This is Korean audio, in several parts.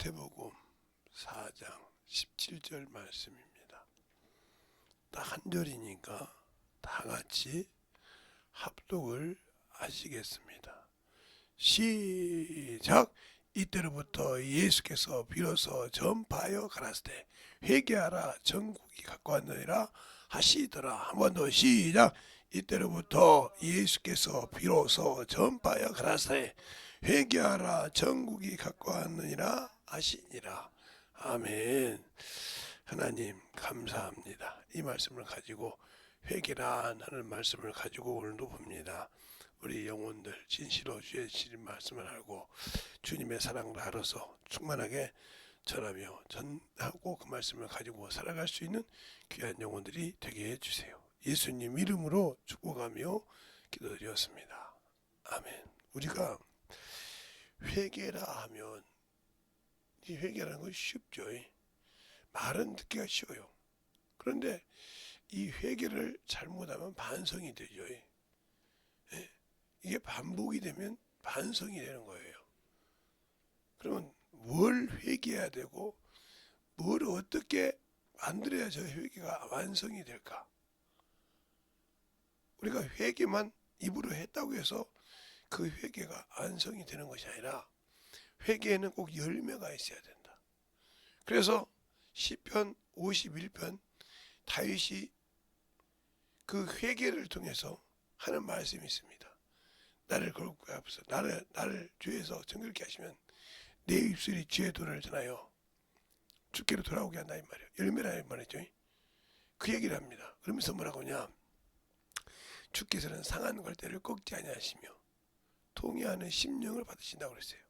마태복음 4장 17절 말씀입니다. 딱 한 절이니까 다 같이 합독을 하시겠습니다. 시작! 이때로부터 예수께서 비로소 전파하여 가라사대 회개하라 전국이 가까웠느니라 하시더라. 한 번 더 시작! 이때로부터 예수께서 비로소 전파하여 가라사대 회개하라 전국이 가까웠느니라 하시니라. 아멘. 하나님 감사합니다. 이 말씀을 가지고 회개란 하는 말씀을 가지고 오늘도 봅니다. 우리 영혼들 진실로 주의 진 말씀을 알고 주님의 사랑을 알아서 충만하게 전하며 전하고 그 말씀을 가지고 살아갈 수 있는 귀한 영혼들이 되게 해주세요. 예수님 이름으로 축복하며 기도드렸습니다. 아멘. 우리가 회개라 하면 이 회개라는 건 쉽죠. 말은 듣기가 쉬워요. 그런데 이 회개를 잘못하면 반성이 되죠. 이게 반복이 되면 반성이 되는 거예요. 그러면 뭘 회개해야 되고 뭘 어떻게 만들어야 저 회개가 완성이 될까? 우리가 회개만 입으로 했다고 해서 그 회개가 완성이 되는 것이 아니라 회개에는 꼭 열매가 있어야 된다. 그래서 시편 51편 다윗이 그 회개를 통해서 하는 말씀이 있습니다. 나를 거룩하게 하소서. 나를 죄에서 정결케 하시면 내 입술이 죄의 도를 전하여 주께로 돌아오게 한다 이 말이에요. 열매라 이 말이죠. 그 얘기를 합니다. 그러면서 뭐라고 하냐? 주께서는 상한 갈대를 꺾지 아니하시며 통회하는 심령을 받으신다고 그랬어요.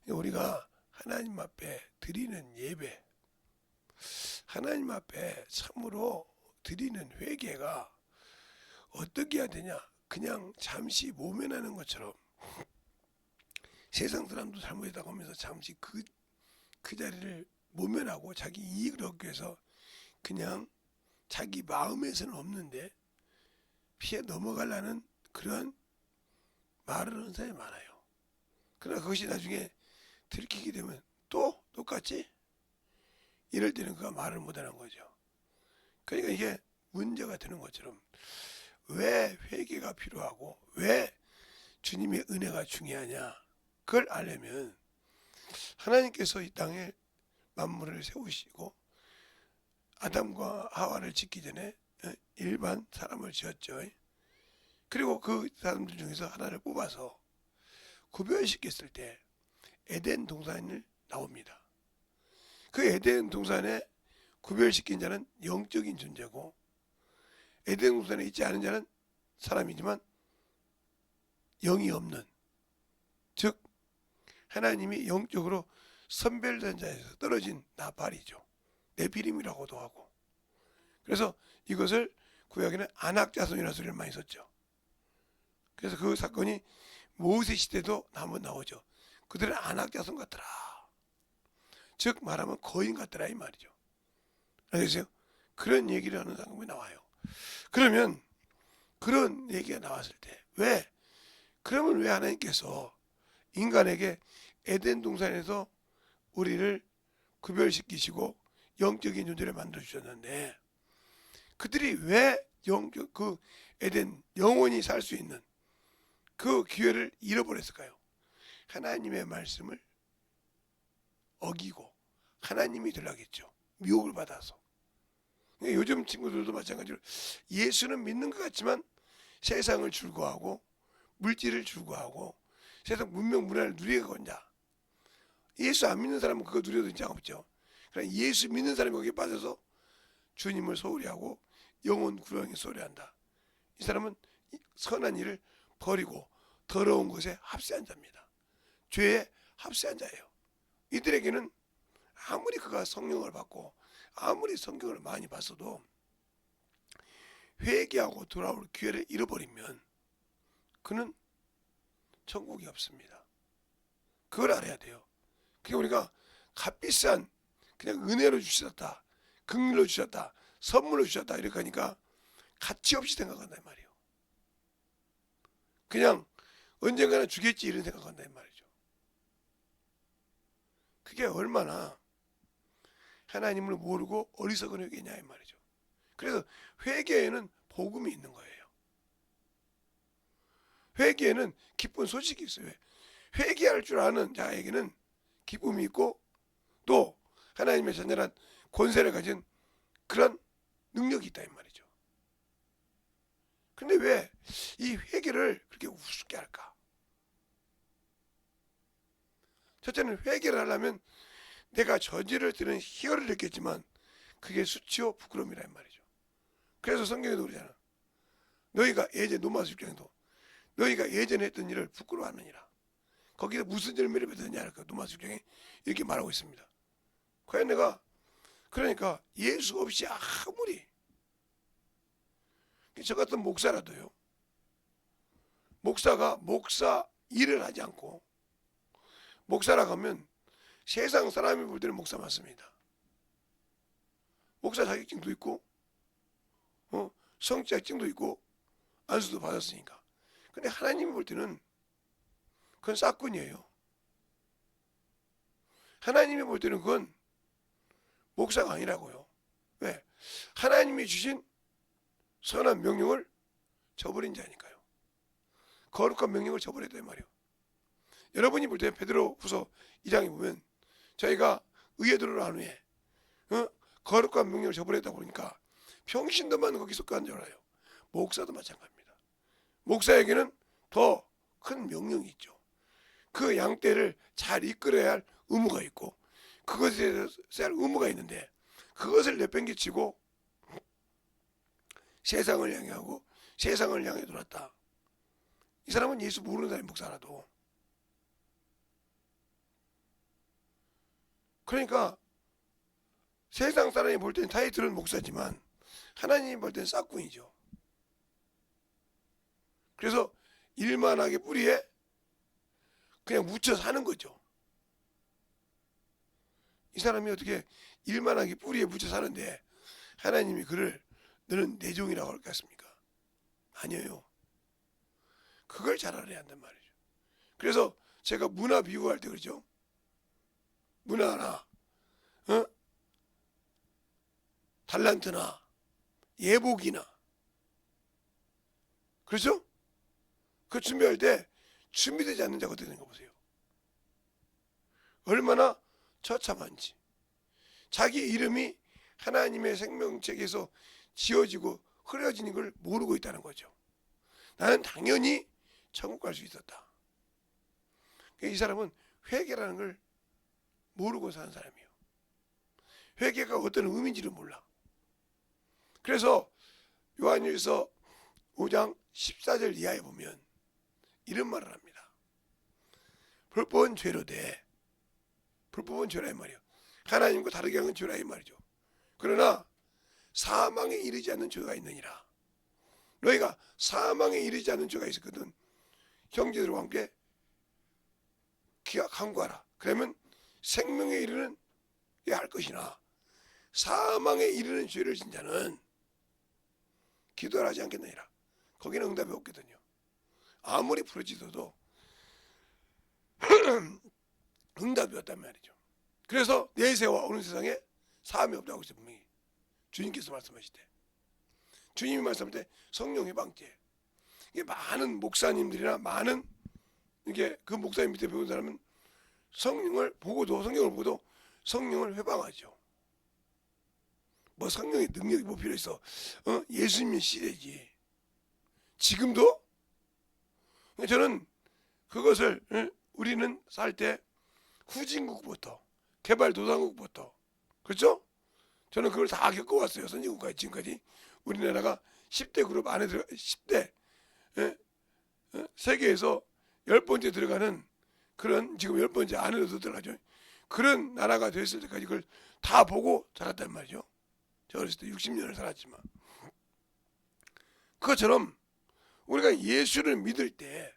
우리가 하나님 앞에 드리는 예배, 하나님 앞에 참으로 드리는 회개가 어떻게 해야 되냐? 그냥 잠시 모면하는 것처럼 세상 사람도 잘못했다고 하면서 잠시 그 자리를 모면하고 자기 이익을 얻기 위해서 그냥 자기 마음에서는 없는데 피해 넘어가려는 그런 말을 하는 사람이 많아요. 그러나 그것이 나중에 들키게 되면 또 똑같이 이럴 때는 그가 말을 못하는 거죠. 그러니까 이게 문제가 되는 것처럼 왜 회개가 필요하고 왜 주님의 은혜가 중요하냐? 그걸 알려면 하나님께서 이 땅에 만물을 세우시고 아담과 하와를 짓기 전에 일반 사람을 지었죠. 그리고 그 사람들 중에서 하나를 뽑아서 구별시켰을 때 에덴 동산을 나옵니다. 그 에덴 동산에 구별시킨 자는 영적인 존재고 에덴 동산에 있지 않은 자는 사람이지만 영이 없는, 즉 하나님이 영적으로 선별된 자에서 떨어진 나팔이죠. 네피림이라고도 하고. 그래서 이것을 구약에는 안악자손이라는 소리를 많이 썼죠. 그래서 그 사건이 모세 시대도 한번 나오죠. 그들은 안악자손 같더라. 즉 말하면 거인 같더라 이 말이죠. 알겠어요? 그런 얘기를 하는 상황이 나와요. 그러면 그런 얘기가 나왔을 때 그러면 왜 하나님께서 인간에게 에덴 동산에서 우리를 구별시키시고 영적인 존재를 만들어 주셨는데 그들이 왜 그 에덴 영원히 살 수 있는 그 기회를 잃어버렸을까요? 하나님의 말씀을 어기고 하나님이 되려겠죠. 미혹을 받아서. 요즘 친구들도 마찬가지로 예수는 믿는 것 같지만 세상을 즐거워하고 물질을 즐거워하고 세상 문명 문화를 누리고자. 예수 안 믿는 사람은 그거 누려도 인정 없죠. 그러나 예수 믿는 사람이 거기에 빠져서 주님을 소홀히 하고 영혼 구원에 소홀히 한다. 이 사람은 선한 일을 버리고 더러운 것에 합세한 자입니다. 죄에 합세한 자예요. 이들에게는 아무리 그가 성령을 받고 아무리 성경을 많이 봤어도 회개하고 돌아올 기회를 잃어버리면 그는 천국이 없습니다. 그걸 알아야 돼요. 그러니까 우리가 값비싼 그냥 은혜로 주셨다, 긍휼로 주셨다, 선물로 주셨다 이렇게 하니까 가치 없이 생각한다 이 말이에요. 그냥 언젠가는 주겠지 이런 생각한다 이 말이죠. 그게 얼마나 하나님을 모르고 어리석은 회개냐 이 말이죠. 그래서 회개에는 복음이 있는 거예요. 회개에는 기쁜 소식이 있어요. 회개할 줄 아는 자에게는 기쁨이 있고 또 하나님의 전열한 권세를 가진 그런 능력이 있다 이 말이죠. 근데 왜 이 회개를 그렇게 우습게 할까? 첫째는 회개를 하려면 내가 저지를 때는 희열을 느꼈지만 그게 수치요 부끄러움이라 이 말이죠. 그래서 성경에도 그러잖아. 너희가 예전 로마서 6장에도 너희가 예전에 했던 일을 부끄러워하느니라. 거기서 무슨 열매를 맺었느냐 할까? 로마서 6장에 이렇게 말하고 있습니다. 과연 내가 그러니까 예수 없이 아무리 저 같은 목사라도요. 목사가 목사 일을 하지 않고 목사라고 하면 세상 사람이 볼 때는 목사 맞습니다. 목사 자격증도 있고 성자증도 있고 안수도 받았으니까. 근데 하나님이 볼 때는 그건 싹군이에요. 하나님이 볼 때는 그건 목사가 아니라고요. 왜? 하나님이 주신 선한 명령을 저버린 자니까요. 거룩한 명령을 저버렸다 이 말이에요. 여러분이 볼 때 베드로후서 2장에 보면 저희가 의에 들어간 후에 거룩한 명령을 저버렸다 보니까 평신도만 거기 속한 줄 알아요. 목사도 마찬가지입니다. 목사에게는 더 큰 명령이 있죠. 그 양떼를 잘 이끌어야 할 의무가 있고 그것에 대해서 할 의무가 있는데 그것을 내팽개치고 세상을 향하고 세상을 향해 돌았다. 이 사람은 예수 모르는 사람이 목사라도. 그러니까 세상 사람이 볼 때는 타이틀은 목사지만 하나님이 볼 때는 싹군이죠. 그래서 일만하게 뿌리에 그냥 묻혀 사는 거죠. 이 사람이 어떻게 일만하게 뿌리에 묻혀 사는데 하나님이 그를 너는 내 종이라고 할 것 같습니까? 아니에요. 그걸 잘 알아야 한단 말이죠. 그래서 제가 문화 비유할 때 그러죠. 문화나 달란트나 예복이나 그렇죠? 그 준비할 때 준비되지 않는 자가 되는 거 보세요. 얼마나 처참한지. 자기 이름이 하나님의 생명책에서 지어지고 흐려지는 걸 모르고 있다는 거죠. 나는 당연히 천국 갈 수 있었다. 이 사람은 회개라는 걸 모르고 사는 사람이에요. 회개가 어떤 의미인지를 몰라. 그래서 요한일서 5장 14절 이하에 보면 이런 말을 합니다. 불법은 죄로 돼. 불법은 죄라 이 말이에요. 하나님과 다르게 하는 죄라 이 말이죠. 그러나 사망에 이르지 않는 죄가 있느니라. 너희가 사망에 이르지 않는 죄가 있었거든. 형제들과 함께 간구하라. 그러면 생명에 이르는 게 할 것이나 사망에 이르는 죄를 진 자는 기도를 하지 않겠느니라. 거기는 응답이 없거든요. 아무리 부르짖어도 응답이 없단 말이죠. 그래서 내세와 오는 세상에 사함이 없다고 했어요. 분명히 주님께서 말씀하실 때, 주님이 말씀할 때 성령의 방제. 이게 많은 목사님들이나 많은 이게 그 목사님 밑에 배운 사람은 성령을 보고도 성령을 회방하죠. 뭐 성령의 능력이 뭐 필요 있어? 예수님의 시대지. 지금도 저는 그것을 우리는 살 때 후진국부터 개발도상국부터 그렇죠? 저는 그걸 다 겪어왔어요. 선진국까지 지금까지 우리나라가 10대 그룹 안에 들어 10대 세계에서 10번째 들어가는 그런 지금 10번째 안에도 들어가죠. 그런 나라가 됐을 때까지 그걸 다 보고 자랐단 말이죠. 저 어렸을 때 60년을 살았지만 그것처럼 우리가 예수를 믿을 때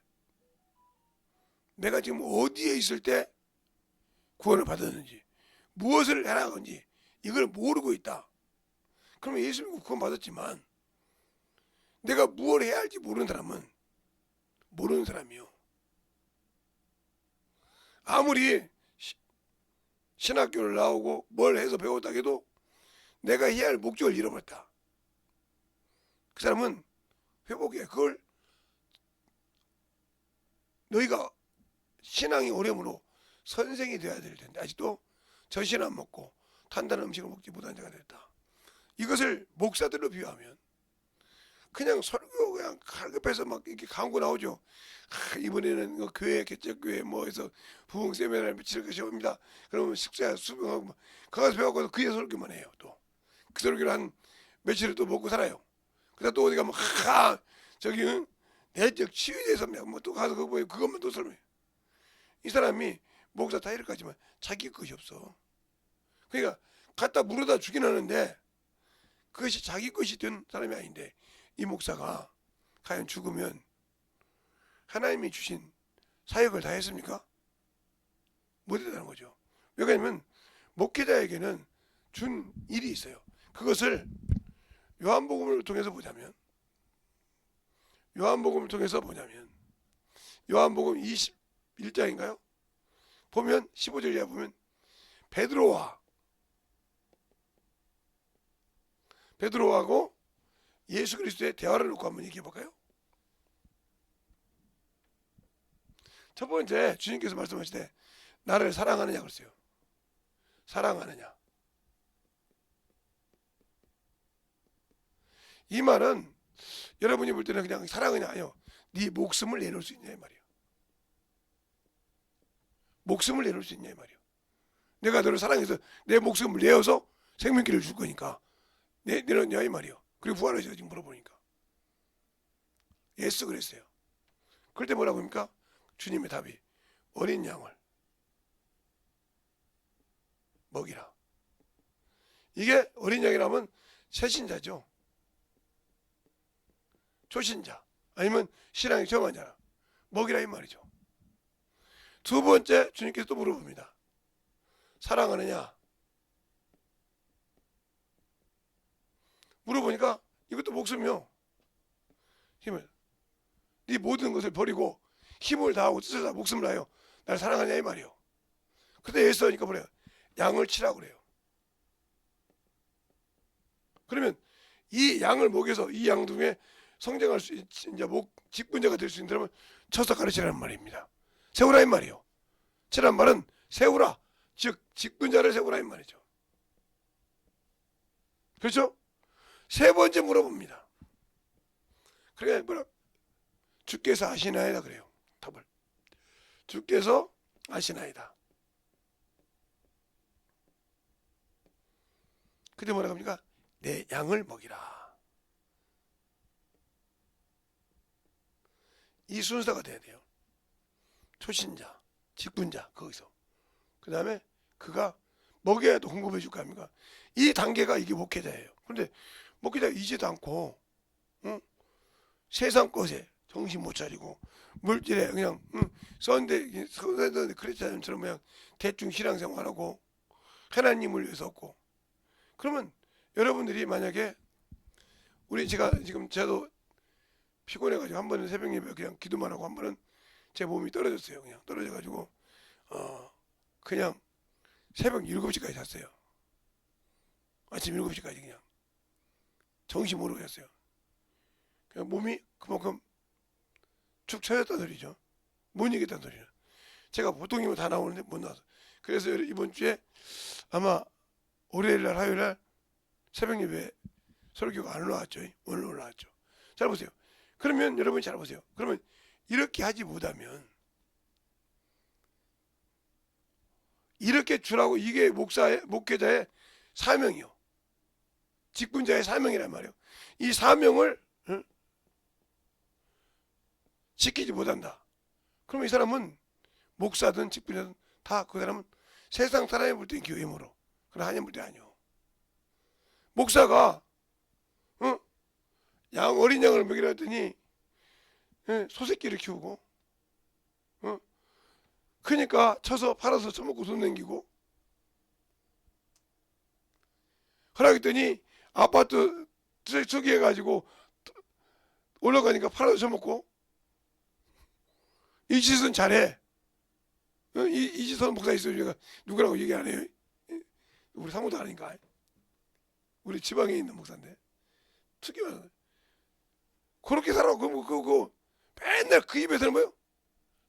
내가 지금 어디에 있을 때 구원을 받았는지 무엇을 해나간지 이걸 모르고 있다. 그러면 예수 믿고 구원 받았지만 내가 무엇을 해야 할지 모르는 사람은 모르는 사람이요. 아무리 신학교를 나오고 뭘 해서 배웠다 해도 내가 해야 할 목적을 잃어버렸다. 그 사람은 회복해. 그걸 너희가 신앙이 어려움으로 선생이 되어야 될 텐데 아직도 젖신 안 먹고 단단한 음식을 먹지 못한 자가 됐다. 이것을 목사들로 비유하면 그냥 설교 그냥 갈급해서 막 이렇게 광고 나오죠. 이번에는 교회 개척교회 뭐해서 부흥 세미나를 미칠 것이옵니다. 그러면 식사 수병하고 가서 배워서 그의 설교만 해요. 또 그 설교를 한 며칠을 또 먹고 살아요. 그러다 또 어디 가면 저기 내적 치유에 대해서 뭐또 가서 그것만 또 설명해. 이 사람이 목사 타이틀까지만 자기 것이 없어. 그러니까 갖다 물어다 주긴 하는데 그것이 자기 것이 된 사람이 아닌데 이 목사가 과연 죽으면 하나님이 주신 사역을 다 했습니까? 못했다는 거죠. 왜냐하면 목회자에게는 준 일이 있어요. 그것을 요한복음을 통해서 보자면 요한복음 21장인가요? 보면 15절 이하 보면 베드로하고 예수 그리스도의 대화를 놓고 한번 얘기해 볼까요? 첫 번째 주님께서 말씀하시되 나를 사랑하느냐 그랬어요. 사랑하느냐. 이 말은 여러분이 볼 때는 그냥 사랑하냐 아니요. 네 목숨을 내놓을 수 있냐 이 말이에요. 목숨을 내놓을 수 있냐 이 말이에요. 내가 너를 사랑해서 내 목숨을 내어서 생명길을 줄 거니까 내놓냐 이 말이에요. 그리고 부활하셔 지금 물어보니까 예스 그랬어요. 그럴 때 뭐라고 합니까? 주님의 답이 어린 양을 먹이라. 이게 어린 양이라면 새신자죠. 초신자 아니면 신앙이 처음 한 자라 먹이라 이 말이죠. 두 번째 주님께서 또 물어봅니다. 사랑하느냐? 물어보니까 이것도 목숨이요. 힘을 네 모든 것을 버리고 힘을 다하고 뜻을 다 목숨을 다하여 날 사랑하냐 이 말이요. 그때 예수 하니까 뭐래요? 양을 치라고 그래요. 그러면 이 양을 먹여서 이 양 중에 성장할 수 이제 직분자가 될 수 있는 사람은 쳐서 가르치라는 말입니다. 세우라 이 말이요. 치란 말은 세우라, 즉 직분자를 세우라 이 말이죠. 그렇죠? 세 번째 물어봅니다. 그러니까 뭐라 주께서 아시나이다 그래요. 답을 주께서 아시나이다. 그때 뭐라 합니까? 내 양을 먹이라. 이 순서가 돼야 돼요. 초신자, 직분자 거기서 그 다음에 그가 먹여야 또 공급해 줄 거 아닙니까? 이 단계가 이게 목회자예요. 그런데 목회자가 이지도 않고 세상 것에 정신 못 차리고 물질에 그냥 선대 크리스찬처럼 그냥 대충 신앙생활하고 하나님을 위해서 없고 그러면 여러분들이 만약에 제가 지금 저도 피곤해가지고 한 번은 새벽 예배 그냥 기도만 하고 한 번은 제 몸이 떨어졌어요. 그냥 떨어져가지고 그냥 새벽 7시까지 잤어요. 아침 7시까지 그냥 정신 모르고 잤어요. 그냥 몸이 그만큼 축 처졌다는 소리죠. 못 이겼다는 소리는. 제가 보통이면 다 나오는데 못 나와서. 그래서 이번 주에 아마 월요일날 화요일날 새벽 예배 설교가 안 올라왔죠. 오늘 올라왔죠. 잘 보세요. 그러면 여러분이 잘 보세요. 그러면 이렇게 하지 못하면 이렇게 주라고 이게 목회자의 사명이요. 직분자의 사명이란 말이에요. 이 사명을 지키지 못한다. 그러면 이 사람은 목사든 직분자든 다 그 사람은 세상 사람이 볼 땐 교회물어. 그러나 하나님 볼 때 아니요. 목사가 어린 양을 먹이라 했더니 소새끼를 키우고 그러니까 쳐서 팔아서 처먹고 돈 남기고 그러더니 아파트 투기해가지고 올라가니까 팔아서 처먹고 이 짓은 잘해. 이지선 목사 있어요. 제가 누구라고 얘기 안 해요. 우리 사무도 아닌가? 우리 지방에 있는 목사인데 특이한 그렇게 살아. 그 맨날 그 입에서는 뭐요?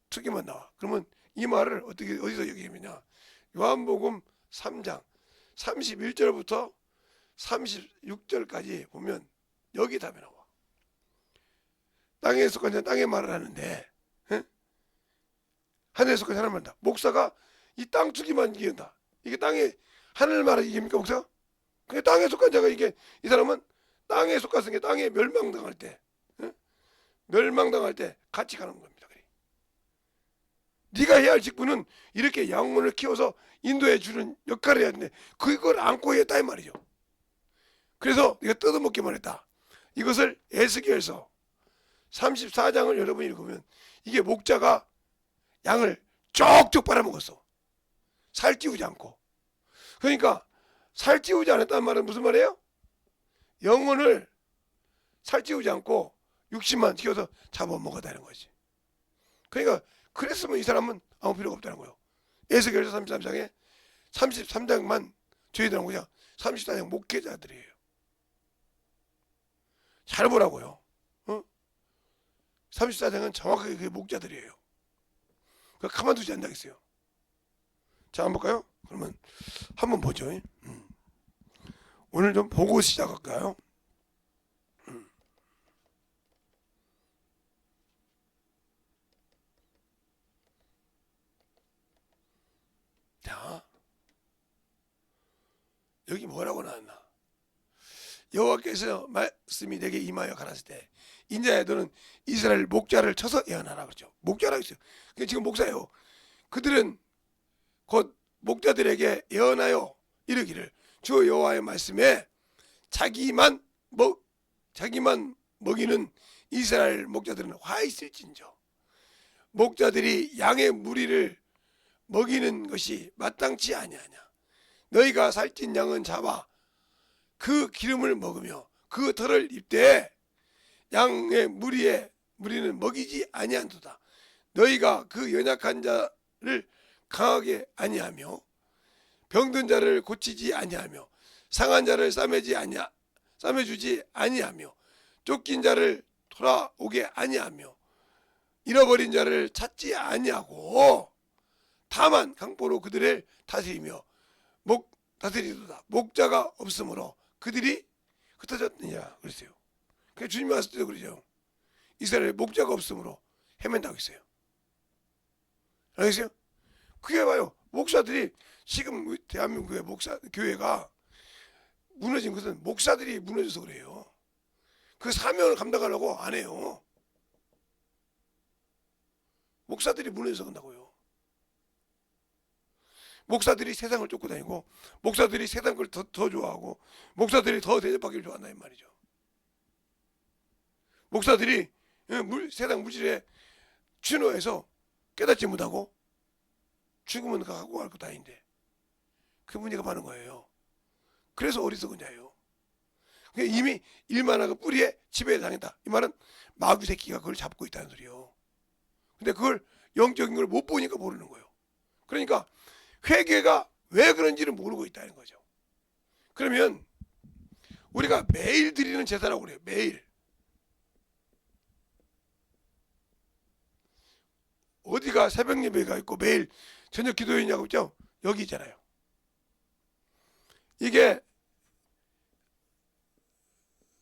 특이만 나와. 그러면 이 말을 어디서 얘기하느냐? 요한복음 3장 31절부터 36절까지 보면 여기 답이 나와. 땅에 속한 자는 땅의 말을 하는데, 하늘에 속한 사람을 한다. 목사가 이 땅 투기만 이긴다. 이게 땅에 하늘 말을 이깁니까, 목사가? 그 땅에 속한 자가 이게 이 사람은 땅에 속았으니까 땅에 멸망당할 때, 멸망당할 때 같이 가는 겁니다. 그래. 네가 해야 할 직분은 이렇게 영혼을 키워서 인도해 주는 역할을 해야 되는데 그걸 안고 했다 이 말이죠. 그래서 네가 뜯어먹기만 했다. 이것을 에스겔서 34장을 여러분이 읽으면 이게 목자가 양을 쪽쪽 빨아먹었어. 살찌우지 않고. 그러니까 살찌우지 않았다는 말은 무슨 말이에요? 영혼을 살찌우지 않고 육신만 키워서 잡아먹었다는 거지. 그러니까 그랬으면 이 사람은 아무 필요가 없다는 거예요. 에스겔서 33장에 33장만 저희들은 그냥 34장 목회자들이에요. 잘 보라고요. 34장은 정확하게 그 목자들이에요. 그 가만두지 않다겠어요. 자, 한번 볼까요? 그러면 한번 보죠. 오늘 좀 보고 시작할까요? 자, 여기 뭐라고 나왔나? 여호와께서 말씀이 내게 임하여 가라사대 때 인자야 너는 이스라엘 목자를 쳐서 예언하라 그러죠. 목자라고 했어요. 지금 목사예요. 그들은 곧 목자들에게 예언하여 이르기를 주 여호와의 말씀에 자기만 먹이는 이스라엘 목자들은 화 있을진저 목자들이 양의 무리를 먹이는 것이 마땅치 아니하냐. 너희가 살찐 양은 잡아 그 기름을 먹으며 그 털을 입되 양의 무리는 먹이지 아니한도다. 너희가 그 연약한 자를 강하게 아니하며 병든 자를 고치지 아니하며 상한 자를 싸매주지 아니하며 쫓긴 자를 돌아오게 아니하며 잃어버린 자를 찾지 아니하고 다만 강포로 그들을 다스리며 다스리도다. 목자가 없으므로 그들이 흩어졌느냐 그랬어요. 그러니까 주님이 왔을 때도 그러죠. 이스라엘에 목자가 없으므로 헤맨다고 했어요. 알겠어요? 그게 봐요. 목사들이 지금 대한민국의 교회가 무너진 것은 목사들이 무너져서 그래요. 그 사명을 감당하려고 안 해요. 목사들이 무너져서 그런다고요. 목사들이 세상을 쫓고 다니고 목사들이 세상을 더 좋아하고 목사들이 더 대접받기를 좋아한다 이 말이죠. 목사들이 세상 물질에 취노해서 깨닫지 못하고 죽으면 가고 할 것 아닌데 그 문제가 많은 거예요. 그래서 어리석은 자예요. 이미 일만 하고 뿌리에 지배당했다. 이 말은 마귀 새끼가 그걸 잡고 있다는 소리예요. 근데 그걸 영적인 걸 못 보니까 모르는 거예요. 그러니까 회개가 왜 그런지를 모르고 있다는 거죠. 그러면 우리가 매일 드리는 제사라고 그래요. 매일. 어디가 새벽 예배가 있고 매일 저녁 기도회냐고 있죠? 여기 있잖아요. 이게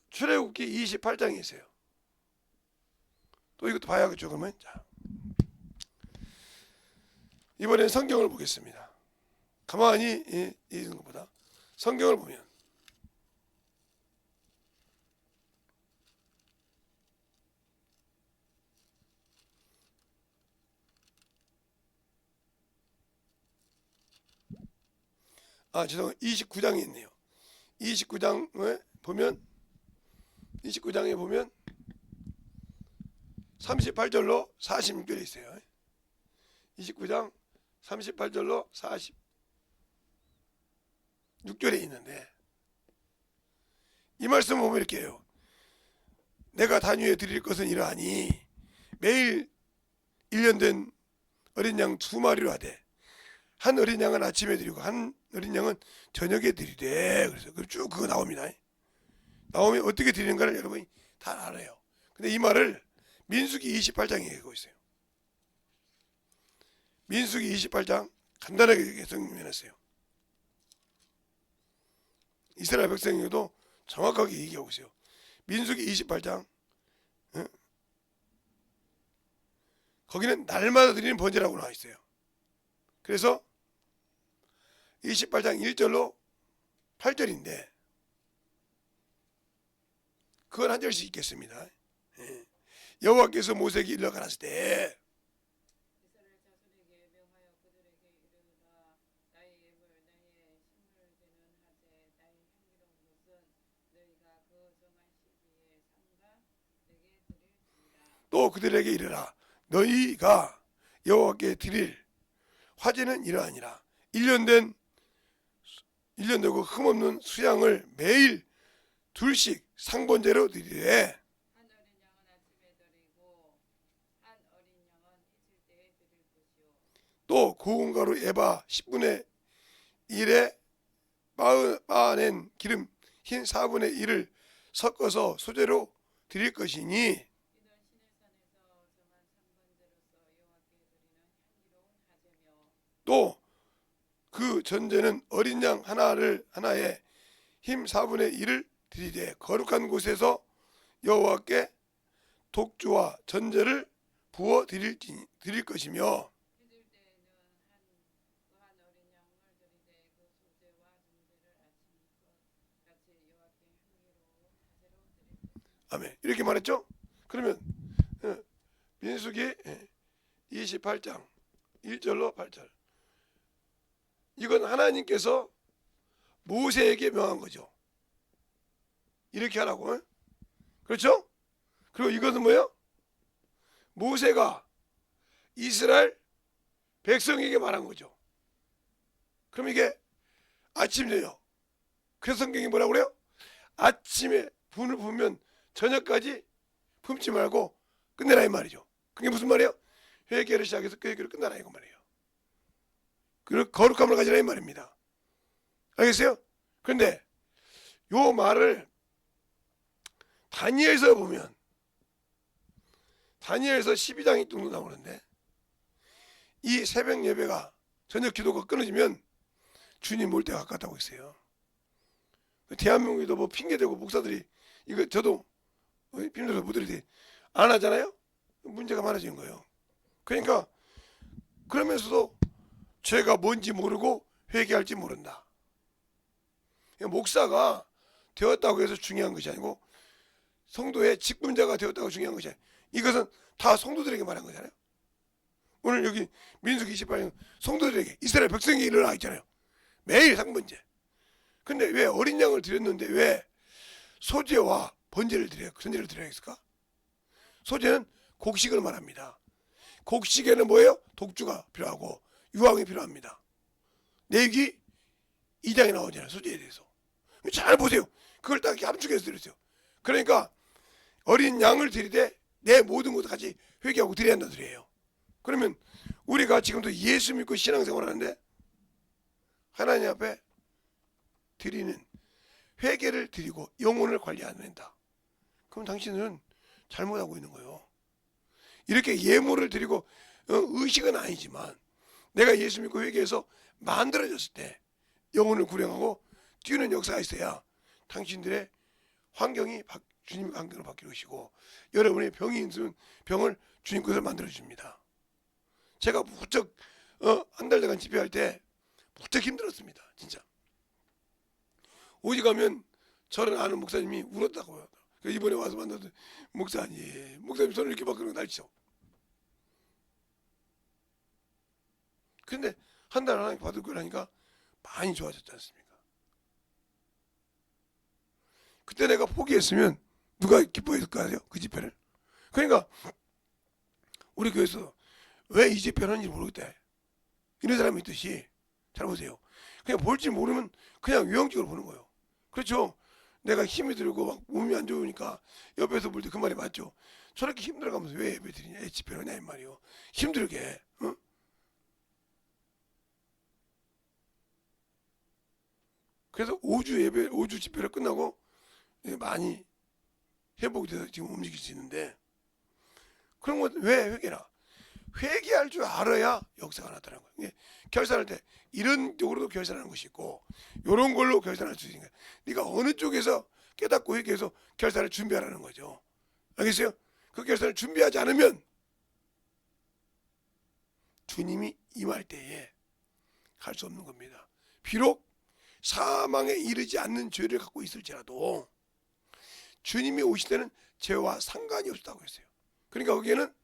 출애굽기 28장에 있어요. 또 이것도 봐야겠죠. 그러면 자, 이번엔 성경을 보겠습니다. 가만히 읽는 것보다 성경을 보면 죄송합니다. 29장에 있네요. 29장에 보면 38절로 46절에 있어요. 29장 38절로 46절에 있는데 이 말씀 보면 이렇게 해요. 내가 단위에 드릴 것은 이러하니 매일 1년 된 어린 양 2마리로 하되 한 어린 양은 아침에 드리고 한 어린 양은 저녁에 드리되. 그래서 쭉 그거 나옵니다. 나오면 어떻게 드리는가를 여러분이 다 알아요. 근데 이 말을 민수기 28장에 얘기하고 있어요. 민수기 28장 간단하게 성명했어요. 이스라엘 백성에게도 정확하게 얘기하고 있어요. 민수기 28장 거기는 날마다 드리는 번제라고 나와 있어요. 그래서 28장 1절로 8절인데 그건 한 절씩 읽겠습니다. 여호와께서 모세에게 일러 가라사대 이스라엘 자손에게 명하여 그들에게 이르라. 나의 예물 너희의 식물되는 하되 나의 향기로운 것은 너희가 그 정한 시기에 삼가 내게 드릴지니라. 또 그들에게 이르라. 너희가 여호와께 드릴 화제는 이러하니라. 1년 되고 흠없는 수양을 매일 둘씩 상번제로 드리되 한 어린 양은 아침에 드리고 한 어린 양은 이슬 때에 드릴 것이요. 또 고운 가루 에바 10분의 1에 빻아낸 기름 흰 4분의 1을 섞어서 소재로 드릴 것이니 이는 시내산에서 정한 삼번제로서 여호와께 드리는 향기로운 화제며 또 그 전제는 어린 양 하나에 힘 4분의 1을 드리되 거룩한 곳에서 여호와께 독주와 전제를 부어 드릴 것이며 해질 때에는 한 어린 양을 드리되 그 소제와 전제를 아침것 같이 여호와께 향기로운 화제로 드릴 것이요. 아멘. 이렇게 말했죠? 그러면 민수기 28장 1절로 8절 이건 하나님께서 모세에게 명한 거죠. 이렇게 하라고. 그렇죠? 그리고 이것은 뭐예요? 모세가 이스라엘 백성에게 말한 거죠. 그럼 이게 아침 저녁. 그래서 성경이 뭐라고 그래요? 아침에 분을 부으면 저녁까지 품지 말고 끝내라 이 말이죠. 그게 무슨 말이에요? 회개를 시작해서 그 회개를 끝내라 이거 말이에요. 그리고 거룩함을 가지라 이 말입니다. 알겠어요? 그런데 요 말을 다니엘서 보면 다니엘서 12장이 뚝 나오는데 이 새벽 예배가 저녁 기도가 끊어지면 주님 올 때가 가깝다고 했어요. 대한민국에도 뭐 핑계대고 목사들이 이거 저도 힘들어서 무들이 안 하잖아요. 문제가 많아지는 거예요. 그러니까 그러면서도 죄가 뭔지 모르고 회개할지 모른다. 목사가 되었다고 해서 중요한 것이 아니고 성도의 직분자가 되었다고 중요한 것이 아니에요. 이것은 다 성도들에게 말한 거잖아요. 오늘 여기 민수기 28장 성도들에게 이스라엘 백성에게 일어나 있잖아요. 매일 상번제. 근데 왜 어린 양을 드렸는데 왜 소제와 번제를 드려야 전제를 드려야 했을까? 소제는 곡식을 말합니다. 곡식에는 뭐예요? 독주가 필요하고 유황이 필요합니다. 레위기 2장에 나오잖아요. 소제에 대해서. 잘 보세요. 그걸 딱 함축해서 드렸어요. 그러니까 어린 양을 드리되 내 모든 것을 같이 회개하고 드려야 한다는 소리예요. 그러면 우리가 지금도 예수 믿고 신앙생활 하는데 하나님 앞에 드리는 회개를 드리고 영혼을 관리 안 한다. 그럼 당신은 잘못하고 있는 거예요. 이렇게 예물을 드리고 의식은 아니지만 내가 예수 믿고 회개해서 만들어졌을 때 영혼을 구령하고 뛰는 역사가 있어야 당신들의 환경이 주님의 환경으로 바뀔 것이고 여러분의 병이 있으면 병을 주님 것을 만들어줍니다. 제가 무척 한 달 동안 집회할 때 무척 힘들었습니다. 진짜. 어디 가면 저를 아는 목사님이 울었다고요. 이번에 와서 만나도 목사님 손을 이렇게 바꾸는 거 날치죠. 근데 한 달 하나님 받을 거라니까 많이 좋아졌지 않습니까? 그때 내가 포기했으면 누가 기뻐했을까요? 그 집회를. 그러니까 우리 교회에서 왜 이 집회를 하는지 모르겠다. 이런 사람이 있듯이 잘 보세요. 그냥 볼지 모르면 그냥 유형적으로 보는 거예요. 그렇죠? 내가 힘이 들고 막 몸이 안 좋으니까 옆에서 볼 때 그 말이 맞죠. 저렇게 힘들어가면서 왜 예배 드리냐, 집회를 하냐 이 말이요. 힘들게, 어? 그래서 5주 예배, 5주 집회를 끝나고 많이 회복이 돼서 지금 움직일 수 있는데, 그런 건 왜 회개라? 회개할 줄 알아야 역사가 나타나는 거예요. 이게 결산할 때 이런 쪽으로도 결산하는 것이 있고 이런 걸로 결산할 수 있는 거예요. 네가 어느 쪽에서 깨닫고 회개해서 결산을 준비하라는 거죠. 알겠어요? 그 결산을 준비하지 않으면 주님이 임할 때에 할 수 없는 겁니다. 비록 사망에 이르지 않는 죄를 갖고 있을지라도 주님이 오실 때는 죄와 상관이 없다고 했어요. 그러니까 거기에는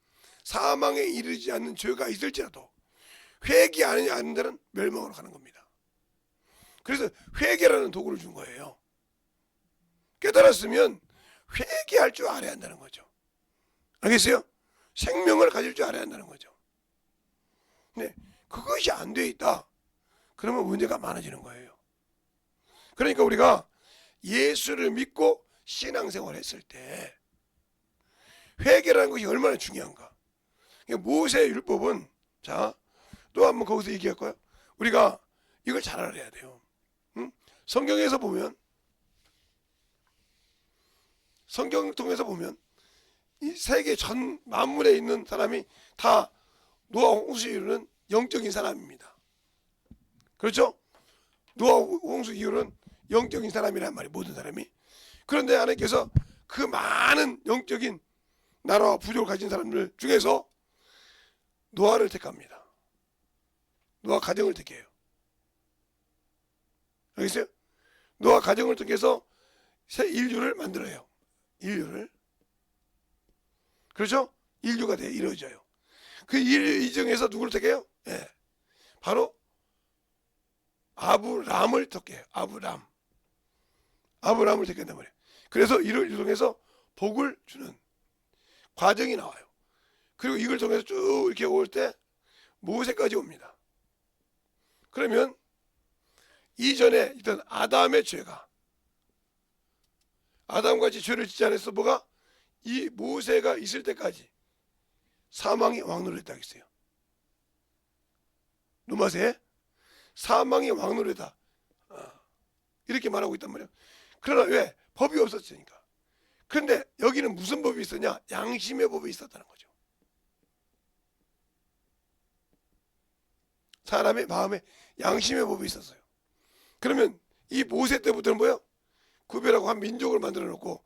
사망에 이르지 않는 죄가 있을지라도 회개하지 않는 자는 멸망으로 가는 겁니다. 그래서 회개라는 도구를 준 거예요. 깨달았으면 회개할 줄 알아야 한다는 거죠. 알겠어요? 생명을 가질 줄 알아야 한다는 거죠. 근데 그것이 안 돼 있다. 그러면 문제가 많아지는 거예요. 그러니까 우리가 예수를 믿고 신앙생활을 했을 때 회개라는 것이 얼마나 중요한가. 모세의 율법은, 자, 또 한번 거기서 얘기할 거예요. 우리가 이걸 잘 알아야 돼요. 성경에서 보면, 성경 통해서 보면 이 세계 전 만물에 있는 사람이 다 노아 홍수 이후로는 영적인 사람입니다. 그렇죠? 노아 홍수 이후로는 영적인 사람이란 말이에요. 모든 사람이. 그런데 하나님께서 그 많은 영적인 나라와 부족을 가진 사람들 중에서 노아를 택합니다. 노아 가정을 택해요. 알겠어요? 노아 가정을 통해서 새 인류를 만들어요. 인류를. 그렇죠? 인류가 이루어져요. 그 인류 이중에서 누구를 택해요? 예. 바로 아브람을 택해요. 아브람을 택한단 말이에요. 그래서 이를 통해서 복을 주는 과정이 나와요. 그리고 이걸 통해서 쭉 이렇게 올 때 모세까지 옵니다. 그러면 이전에 있던 아담의 죄가, 아담같이 죄를 짓지 않았어. 뭐가? 이 모세가 있을 때까지 사망이 왕노릇했다 했어요. 누마세 사망이 왕노릇했다, 이렇게 말하고 있단 말이에요. 그러나 왜? 법이 없었으니까. 그런데 여기는 무슨 법이 있었냐? 양심의 법이 있었다는 거죠. 사람의 마음에 양심의 법이 있었어요. 그러면 이 모세 때부터는 뭐예요? 구별하고 한 민족을 만들어 놓고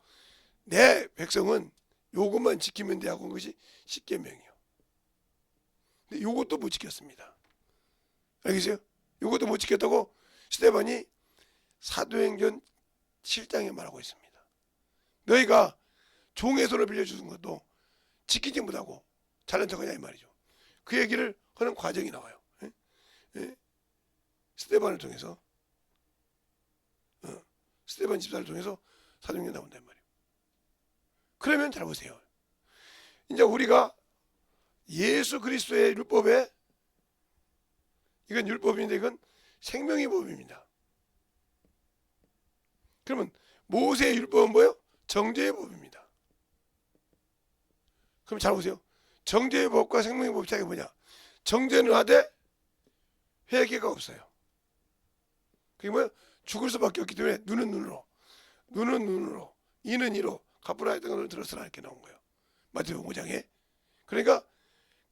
내 백성은 요것만 지키면 돼 하고 한 것이 십계명이요. 근데 요것도 못 지켰습니다. 알겠어요? 요것도 못 지켰다고 스데반이 사도행전 7장에 말하고 있습니다. 너희가 종의 손을 빌려주는 것도 지키지 못하고 잘난 척하냐 이 말이죠. 그 얘기를 하는 과정이 나와요. 스데반을 통해서, 스데반 집사를 통해서 사도행전 나온단 말이에요. 그러면 잘 보세요. 이제 우리가 예수 그리스도의 율법에, 이건 율법인데 이건 생명의 법입니다. 그러면 모세의 율법은 뭐예요? 정죄의 법입니다. 그럼 잘 보세요. 정죄의 법과 생명의 법 차이가 뭐냐? 정죄는 하되 회개가 없어요. 그게 뭐예요? 죽을 수밖에 없기 때문에 눈은 눈으로, 눈은 눈으로, 이는 이로 갚으라 했던 것을 들었으라 이렇게 나온 거예요. 마태복음 5장에. 그러니까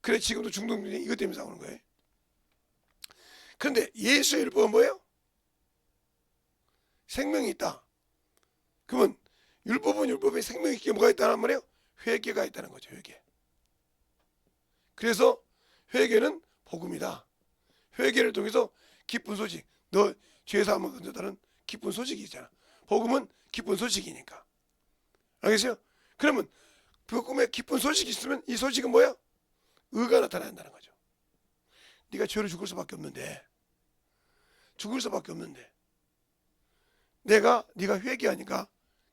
그래 지금도 중동들이 이것 때문에 싸우는 거예요. 그런데 예수의 율법은 뭐예요? 생명이 있다. 그러면 율법은 율법에 생명이 있게 뭐가 있다는 말이에요? 회개가 있다는 거죠. 회개. 그래서 회개는 복음이다. 회개를 통해서 기쁜 소식, 너 죄사함을 건졌다는 기쁜 소식이 있잖아. 복음은 기쁜 소식이니까. 알겠어요? 그러면 복음에 기쁜 소식이 있으면 이 소식은 뭐야? 의가 나타난다는 거죠. 네가 죄를 죽을 수밖에 없는데, 네가 회개하니까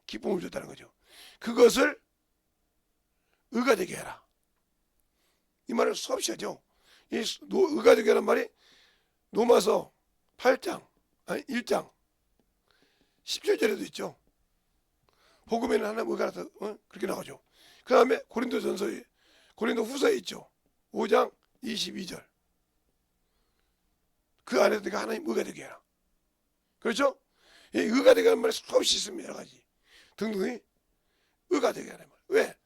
기쁨을 줬다는 거죠. 그것을 의가 되게 해라. 이 말을 수없이 하죠. 이 의가 되게 하는 말이 로마서 8장, 아니 1장 17절에도 있죠. 복음에는 하나님 의가 나타, 그렇게 나오죠. 그 다음에 고린도 후서에 있죠. 5장 22절. 그 안에서 내가 하나님 의가 되게 해라. 그렇죠? 이 의가 되게 하는 말이 수없이 있습니다. 여러 가지 등등이 의가 되게 하는 말. 왜?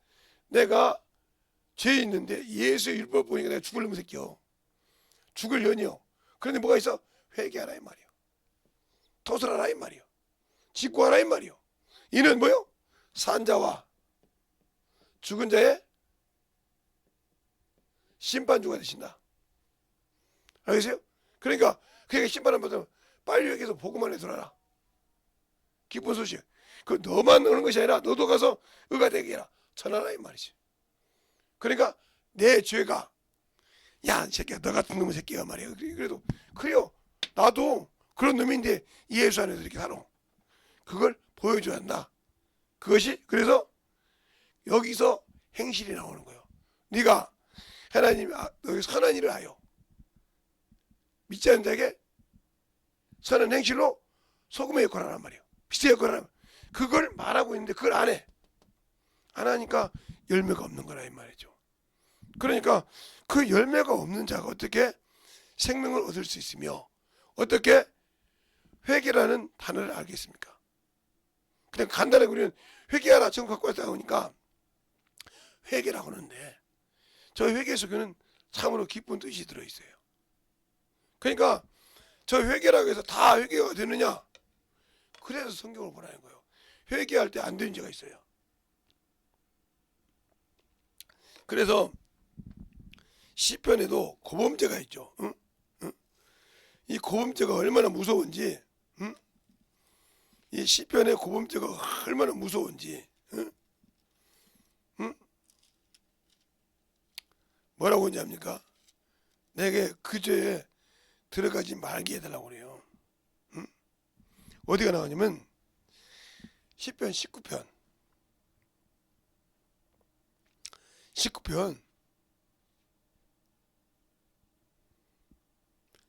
내가 죄 있는데 예수의 율법 보니까 내가 죽을 놈의 새끼요. 죽을 년이요. 그런데 뭐가 있어? 회개하라 이 말이요. 도설하라 이 말이요. 직구하라 이 말이요. 이는 뭐요? 산자와 죽은 자의 심판주가 되신다. 알겠어요? 그러니까 그에게 심판을 받으면 빨리 여기서 복음만 해들어라. 기쁜 소식. 그 너만 오는 것이 아니라 너도 가서 의가 되게 해라. 전하라 이 말이지. 그러니까 내 죄가 야 이 새끼야 너 같은 놈의 새끼가 말이야. 그래도 그래요. 나도 그런 놈인데 예수 안에서 이렇게 살아. 그걸 보여줘야 한다. 그것이 그래서 여기서 행실이 나오는 거예요. 네가 하나님 너희 선한 일을 하여 믿지 않는 자에게 선한 행실로 소금의 역할을 하란 말이에요. 빛의 역할을 하란 말이에요. 그걸 말하고 있는데 그걸 안 해. 안 하니까 열매가 없는 거라 이 말이죠. 그러니까 그 열매가 없는 자가 어떻게 생명을 얻을 수 있으며 어떻게 회개라는 단어를 알겠습니까? 그냥 간단하게 우리는 회개하라 처음 갖고 왔다 보니까 회개라고 하는데 저 회개 속에는 참으로 기쁜 뜻이 들어있어요. 그러니까 저 회개라고 해서 다 회개가 되느냐? 그래서 성경을 보라는 거예요. 회개할 때 안 되는 죄가 있어요. 그래서 시편에도 고범죄가 있죠. 응? 응? 이 고범죄가 얼마나 무서운지, 응? 이 시편의 고범죄가 얼마나 무서운지, 응? 응? 뭐라고 하는지 압니까? 내게 그 죄에 들어가지 말게 해달라고 그래요. 응? 어디가 나오냐면 시편 19편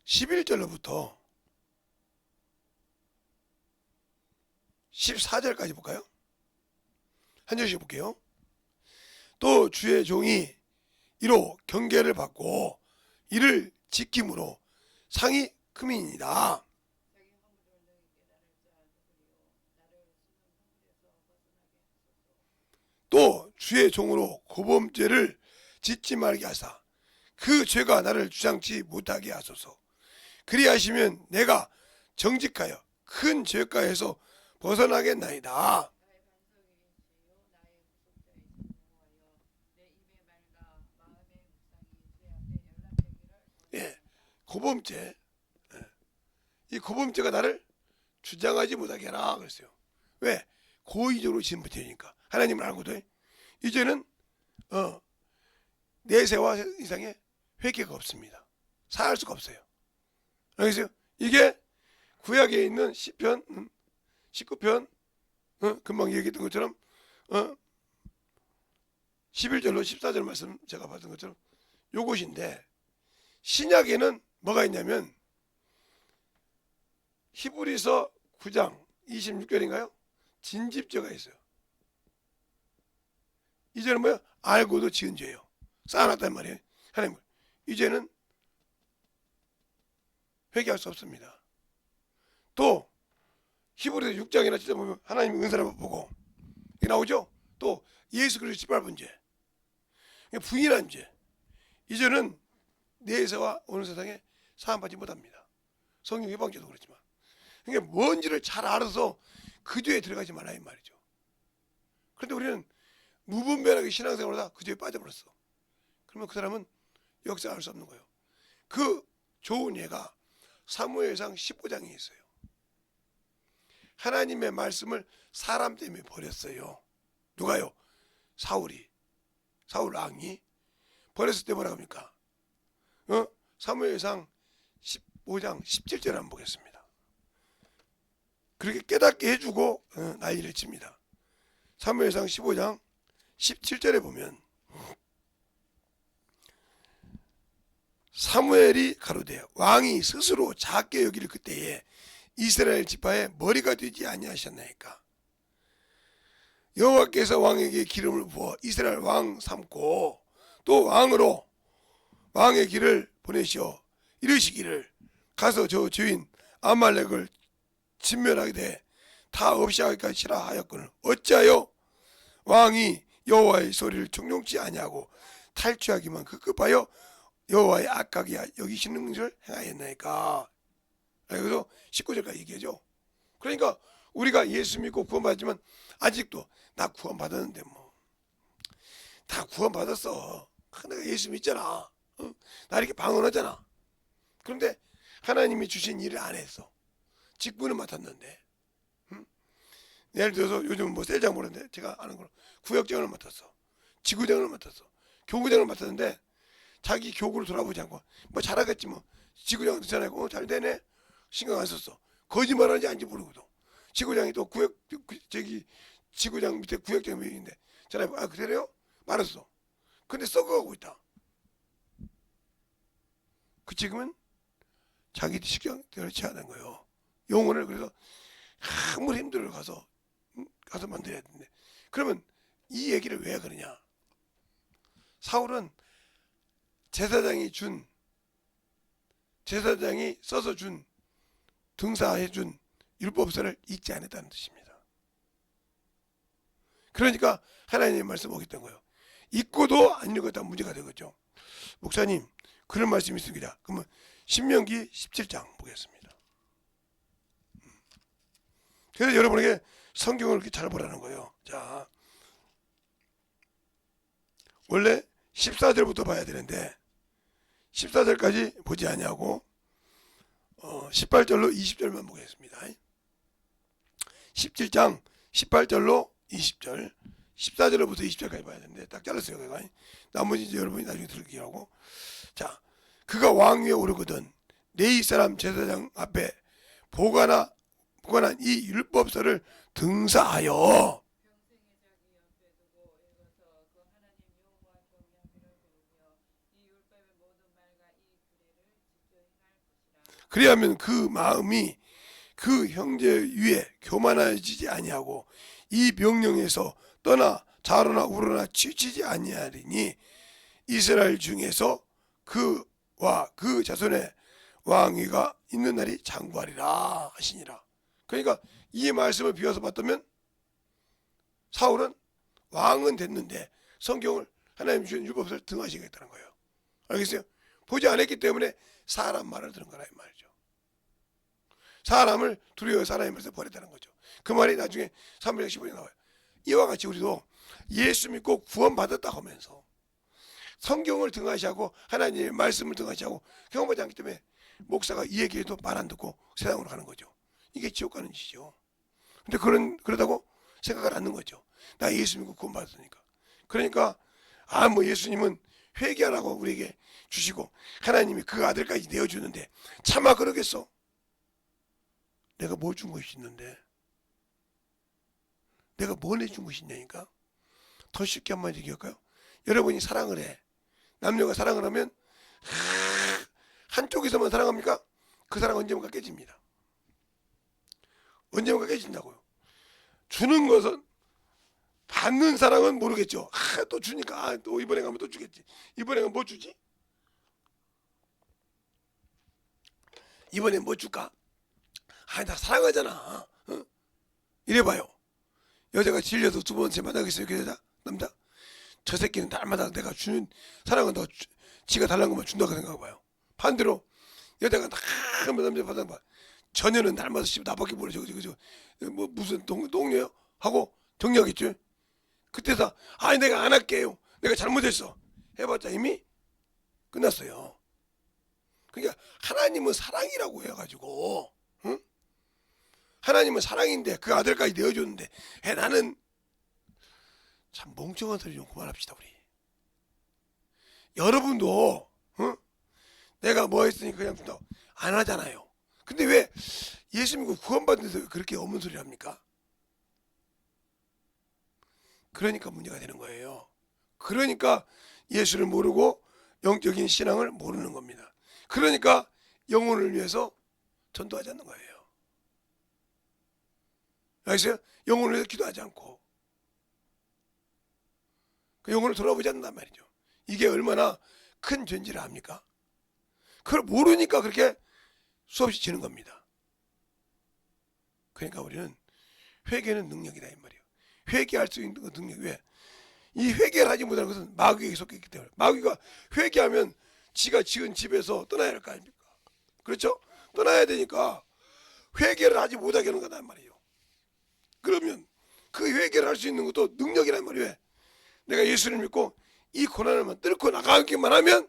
11절로부터 14절까지 볼까요? 한 절씩 볼게요. 또 주의 종이 이로 경계를 받고 이를 지킴으로 상이 금이니이다. 자기 허물을 너희에게 나를 자아두리요 나를 수는 허물에서 벗어나게 하소서. 또 주의 종으로 고범죄를 짓지 말게 하사 그 죄가 나를 주장치 못하게 하소서. 그리하시면 내가 정직하여 큰 죄가에서 벗어나겠나이다. 나의 반석이시요 나의 구속자이신 여호와여 내 입의 말과 마음의 묵상이 주 앞에 연락되기를 예, 고범죄. 이 고범죄가 나를 주장하지 못하게 하라 그랬어요. 왜? 고의적으로 지은 부터니까 하나님을 알고도 이제는 내세와 이상의 회개가 없습니다. 사할 수가 없어요. 알겠어요? 이게 구약에 있는 시편 19편 금방 얘기했던 것처럼 11절로 14절 말씀 제가 봤던 것처럼 요것인데 신약에는 뭐가 있냐면 히브리서 9장 26절인가요? 진집죄가 있어요. 이제는 뭐야? 알고도 지은 죄예요. 쌓아놨단 말이에요. 하나님을. 이제는 회개할 수 없습니다. 또 히브리서 6장이나 7장 보면 하나님의 은사를 보고 이게 나오죠? 또 예수 그리스도 짓밟은 죄, 부인한 죄. 이제는 내세와 오는 세상에 사함받지 못합니다. 성경 예방죄도 그렇지만. 그러니까 뭔지를 잘 알아서 그 죄에 들어가지 말라 이 말이죠. 그런데 우리는 무분별하게 신앙생활을 하다 그 죄에 빠져버렸어. 그러면 그 사람은 역사할 수 없는 거예요. 그 좋은 예가 사무엘상 15장에 있어요. 하나님의 말씀을 사람 때문에 버렸어요. 누가요? 사울 왕이 버렸을 때 뭐라고 합니까? 사무엘상 15장 17절 한번 보겠습니다. 그렇게 깨닫게 해주고 난리를 칩니다. 사무엘상 15장 17절에 보면 사무엘이 가로되 왕이 스스로 작게 여기를 그때에 이스라엘 지파의 머리가 되지 아니하셨나이까. 여호와께서 왕에게 기름을 부어 이스라엘 왕 삼고 또 왕으로 왕의 길을 보내시어 이르시기를 가서 저 주인 아말렉을 진멸하게 돼 다 없이 하기까지라 하였거늘 어찌하여 왕이 여호와의 소리를 청종치 아니하고 탈취하기만 급급하여 여호와의 악하게 여기시는 것을 행하였나이까. 그래서 19절까지 얘기하죠. 그러니까 우리가 예수 믿고 구원받지만 아직도 나 구원받았는데 뭐 다 구원받았어. 내가 예수 믿잖아. 나 이렇게 방언하잖아. 그런데 하나님이 주신 일을 안 했어. 직분을 맡았는데 예를 들어서 요즘 뭐 셀장 모르는데 제가 아는 거로 구역장을 맡았어. 지구장을 맡았어. 교구장을 맡았는데 자기 교구를 돌아보지 않고 뭐 잘하겠지 뭐 지구장도 전화하고 잘 되네 신경 안 썼어. 거짓말하는지 아닌지 모르거든. 지구장이 또 구역 저기 지구장 밑에 구역장이 있는데 전화해 아 그래요? 말았어. 근데 썩어가고 있다. 그 지금은 자기 식경대로 취하는 거예요. 영혼을 그래서 아무리 힘들어 가서 만들어야 되는데 그러면 이 얘기를 왜 그러냐? 사울은 제사장이 써서 준 등사해 준 율법서를 읽지 않았다는 뜻입니다. 그러니까 하나님의 말씀 오겠던 거예요. 읽고도 안 읽었다 문제가 되겠죠. 목사님 그런 말씀이 있습니다. 그러면 신명기 17장 보겠습니다. 그래서 여러분에게 성경을 이렇게 잘 보라는 거예요. 자, 원래 14절부터 봐야 되는데 14절까지 보지 아니하고 18절로 20절만 보겠습니다. 17장 18절로 20절 14절로부터 20절까지 봐야 되는데 딱 잘랐어요. 그가. 나머지 이제 여러분이 나중에 들기 하고 자 그가 왕 위에 오르거든 레위 사람 제사장 앞에 보관한 이 율법서를 등사하여 평생에 자기 옆에 두고 읽어서 그 하나님 여호와 경외함을 배우며 이 율법의 모든 말과 이 규례를 지켜 행할 것이라. 그리하면 그 마음이 그 형제 위에 교만해지지 아니하고 이 명령에서 떠나 좌로나 우로나 치우치지 아니하리니 이스라엘 중에서 그와 그 자손의 왕위가 있는 날이 장구하리라 하시니라. 그러니까 이 말씀을 비워서 봤다면 사울은 왕은 됐는데 성경을 하나님 주신 율법을 등하시겠다는 거예요. 알겠어요? 보지 않았기 때문에 사람 말을 들은 거라 이 말이죠. 사람을 두려워 사람의 말에서 버렸다는 거죠. 그 말이 나중에 315에 나와요. 이와 같이 우리도 예수 믿고 구원받았다 하면서 성경을 등하시하고 하나님의 말씀을 등하시하고 경험하지 않기 때문에 목사가 이 얘기해도 말 안 듣고 세상으로 가는 거죠. 이게 지옥 가는 짓이죠. 근데 그러다고 생각을 않는 거죠. 나 예수 믿고 구원받았으니까. 그러니까 뭐 예수님은 회개하라고 우리에게 주시고 하나님이 그 아들까지 내어주는데 차마 그러겠어? 내가 뭘 준 것이 있는데 내가 뭘 해준 것이 있냐니까. 더 쉽게 한번 얘기할까요? 여러분이 사랑을 해. 남녀가 사랑을 하면 한쪽에서만 사랑합니까? 그 사랑 언제만가 깨집니다. 언제만가 깨진다고요. 주는 것은 받는 사랑은 모르겠죠. 또 주니까 또 이번에 가면 또 주겠지. 이번에 가면 뭐 주지? 이번에 뭐 줄까? 나 사랑하잖아. 이래봐요. 여자가 질려서 두 번째 만나겠어요. 그 여자? 남자? 저 새끼는 날마다 내가 주는 사랑은 더 지가 달라는 것만 준다고 생각해봐요. 반대로 여자가 날마다 남자 받아봐. 전혀는 날마다 나밖에 모르죠. 뭐 무슨 동료요? 하고 정리하겠죠. 그때서 내가 안 할게요. 내가 잘못했어. 해봤자 이미 끝났어요. 그러니까 하나님은 사랑이라고 해가지고 응? 하나님은 사랑인데 그 아들까지 내어줬는데 나는 참 멍청한 소리 좀 그만합시다 우리. 여러분도 내가 뭐 했으니 그냥 준다고 안 하잖아요. 근데 왜 예수 믿고 구원받는 데서 그렇게 없는 소리를 합니까? 그러니까 문제가 되는 거예요. 그러니까 예수를 모르고 영적인 신앙을 모르는 겁니다. 그러니까 영혼을 위해서 전도하지 않는 거예요. 알겠어요? 영혼을 위해서 기도하지 않고 그 영혼을 돌아보지 않는단 말이죠. 이게 얼마나 큰 죄인지를 압니까? 그걸 모르니까 그렇게 수없이 지는 겁니다. 그러니까 우리는 회개는 능력이다 이 말이에요. 회개할 수 있는 건 능력. 왜? 이 회개를 하지 못하는 것은 마귀에게 속했기 때문에. 마귀가 회개하면 지가 지은 집에서 떠나야 할 거 아닙니까? 그렇죠? 떠나야 되니까 회개를 하지 못하게 하는 거다 말이에요. 그러면 그 회개를 할 수 있는 것도 능력이란 말이에요. 왜? 내가 예수를 믿고 이 고난을만 뚫고 나가기만 하면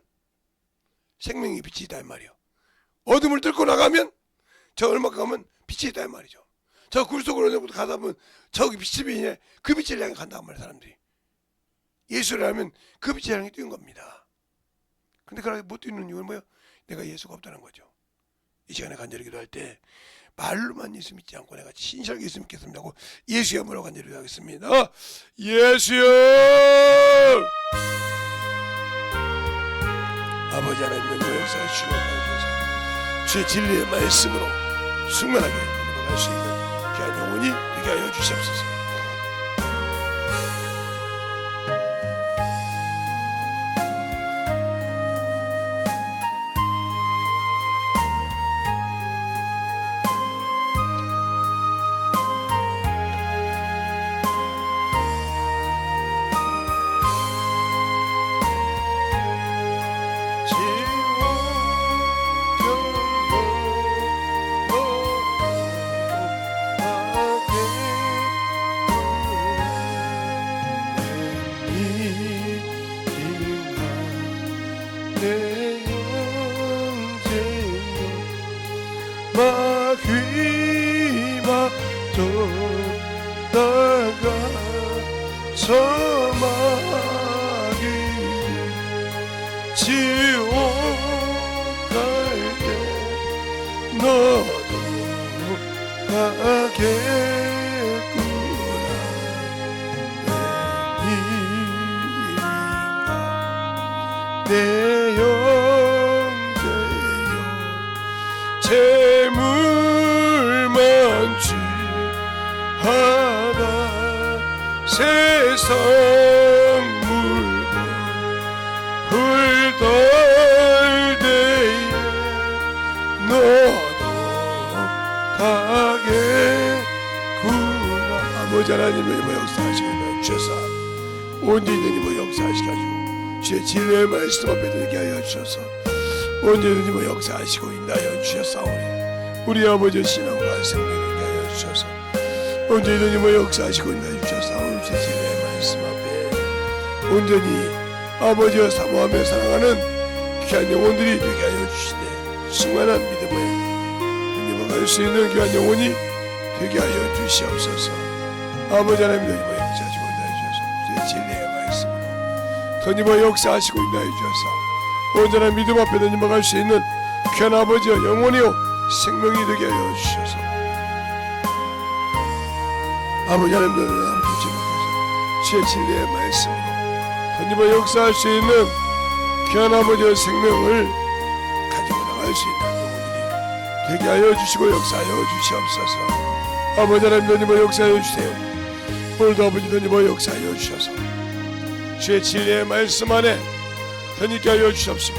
생명의 빛이 있다 이 말이에요. 어둠을 뚫고 나가면 저 얼마 가면 빛이 있다 이 말이죠. 저 굴 속으로 가다 보면 저기 빛이 그 빛을 향해 간단 말이에요. 사람들이 예수를 알면 그 빛을 향해 뛰는 겁니다. 근데 그렇게 못 뛰는 이유는 뭐예요? 내가 예수가 없다는 거죠. 이 시간에 간절히 기도할 때 말로만 예수 믿지 않고 내가 신실하게 예수 믿겠습니다 하고 예수여 뭐라고 간절히 기도하겠습니다. 예수여! 아버지 하나님의 역사를 주셔서 주의 진리의 말씀으로 충만하게 갈 수 있는 귀한 영혼이 되게 하여 주시옵소서. 내 영재여 재물만 취하다 세상 물고 훌떨 때에 너도 타겠구나. 아버지 하나님의 역사하시게 주셔서 온전히 역사하시게 하시고 주의 진리의 말씀 앞에 들게 하여 주셔서 언제든지 역사하시고 인하여 주셨사오니 우리 아버지의 신앙과 생명을 하여 주셔서 언제든지 역사하시고 인하여 주셨사오니 주의 진리의 말씀 앞에 온전히 아버지와 사모하며 사랑하는 귀한 영혼들이 되게 하여 주시되 충만한 믿음을 힘입어갈 수 있는 귀한 영혼이 되게 하여 주시옵소서. 아버지 하나님 역사하시고 인하여 주셔서 주의 진리의 말씀으로 더님의 역사하시고 인하여 주셔서 온전한 믿음 앞에 더님어갈 수 있는 귀한 아버지여 영혼이요 생명이 되게 하여 주셔서 아버지 하나님 너를 나를 붙여먹어서 주의 진리의 말씀으로 더님의 역사할 수 있는 귀한 아버지의 생명을 가지고 나갈 수 있는 영혼들이 되게 하여 주시고 역사하여 주시옵소서. 아버지 하나님 더님의 역사하여 주세요. 오늘도 아버지 더님의 역사하여 주셔서 주의 진리의 말씀 안에 더님께 하여 주옵시고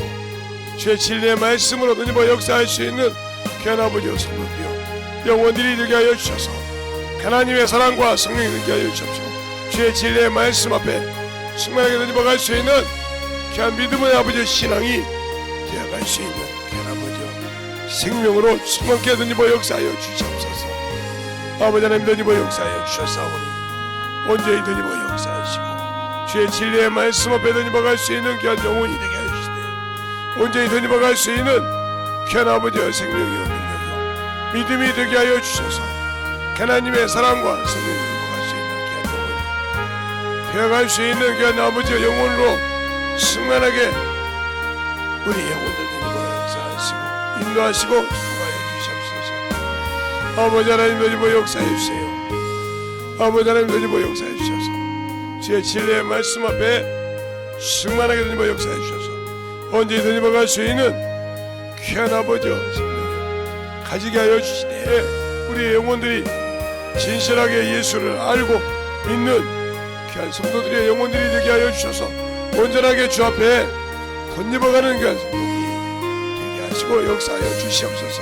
주의 진리의 말씀으로 더님의 역사할 수 있는 귀한 아버지의 성도들이여 영혼들이 되게 하여 주셔서 하나님의 사랑과 성령이 되게 하여 주옵시고 주의 진리의 말씀 앞에 충만하게 더님의 갈 수 있는 귀한 믿음의 아버지의 신앙이 되어갈 수 있는 귀한 아버지여 생명으로 충만케 더님의 역사하여 주시옵소서. 아버지 하나님 더님의 역사하여 주셨사오니 온전히 더님의 역사하시고 주의 진리의 말씀 앞에 더님어갈 수 있는 귀한 영혼이 되게 하여 주시되 온전히 더님어갈 수 있는 귀한 아버지의 생명이요 능력이요 믿음이 되게 하여 주셔서 하나님의 사랑과 성령이 더님어갈 수 있는 귀한 영혼이 되어갈 수 있는 귀한 아버지의 영혼으로 충만하게 우리 영혼들 더님어 역사하시고 인도하시고 축복하여 주시옵소서. 아버지 하나님 더님어 역사해 주세요. 아버지 하나님 더님어 역사해 주셔서 주의 진리의 말씀 앞에 충만하게 더님어 역사해 주셔서 언제든지 더님어갈 수 있는 귀한 아버지와 생명을 가지게 하여 주시되 우리의 영혼들이 진실하게 예수를 알고 믿는 귀한 성도들의 영혼들이 되게 하여 주셔서 온전하게 주 앞에 덧입어가는 귀한 성도들이 되게 하시고 역사하여 주시옵소서.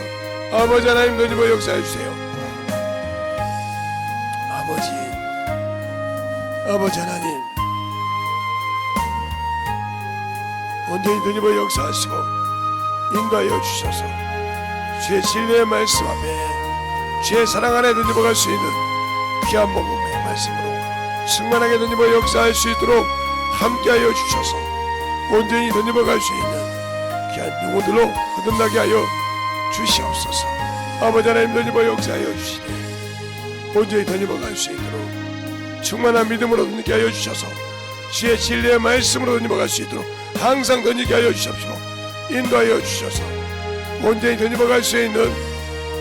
아버지 하나님 더님어 역사해 주세요. 아버지 하나님, 온전히 드리버 역사하시고 인도하여 주셔서 주의 진리의 말씀 앞에 주의 사랑 안에 드리버갈 수 있는 귀한 복음의 말씀으로 충만하게 드리버 역사할 수 있도록 함께하여 주셔서 온전히 드리버갈 수 있는 귀한 영혼들로 거듭나게 하여 주시옵소서. 아버지 하나님, 드리버 역사하여 주시되 온전히 드리버갈 수 있도록 충만한 믿음으로 던지게 하여 주셔서 주의 진리의 말씀으로 던지버갈 수 있도록 항상 던지게 하여 주십시오. 인도하여 주셔서 온전히 던지버갈 수 있는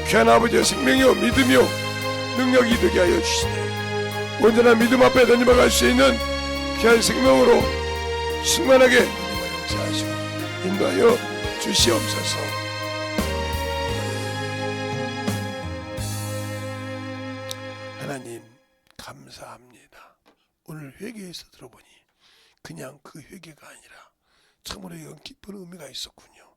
귀한 아버지의 생명이요 믿음이요 능력이 되게 하여 주시되 온전한 믿음 앞에 던지버갈 수 있는 귀한 생명으로 충만하게 던지버 역사하시고 인도하여 주시옵소서. 하나님 감사합니다. 오늘 회개에서 들어보니 그냥 그 회개가 아니라 참으로 이건 깊은 의미가 있었군요.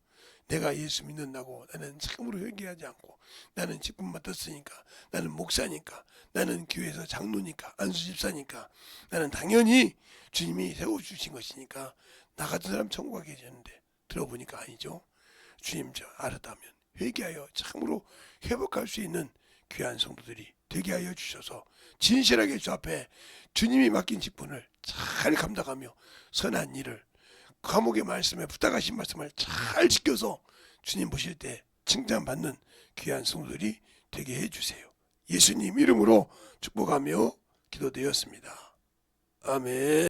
내가 예수 믿는다고 나는 참으로 회개하지 않고 나는 직분 맡았으니까, 나는 목사니까, 나는 교회에서 장로니까, 안수집사니까, 나는 당연히 주님이 세워주신 것이니까 나 같은 사람 천국 가게 되는데, 들어보니까 아니죠. 주님, 저 알았다면 회개하여 참으로 회복할 수 있는 귀한 성도들이 되게 하여 주셔서 진실하게 주 앞에 주님이 맡긴 직분을 잘 감당하며 선한 일을, 감옥의 말씀에 부탁하신 말씀을 잘 지켜서 주님 보실 때 칭찬받는 귀한 성도들이 되게 해주세요. 예수님 이름으로 축복하며 기도드렸습니다. 아멘.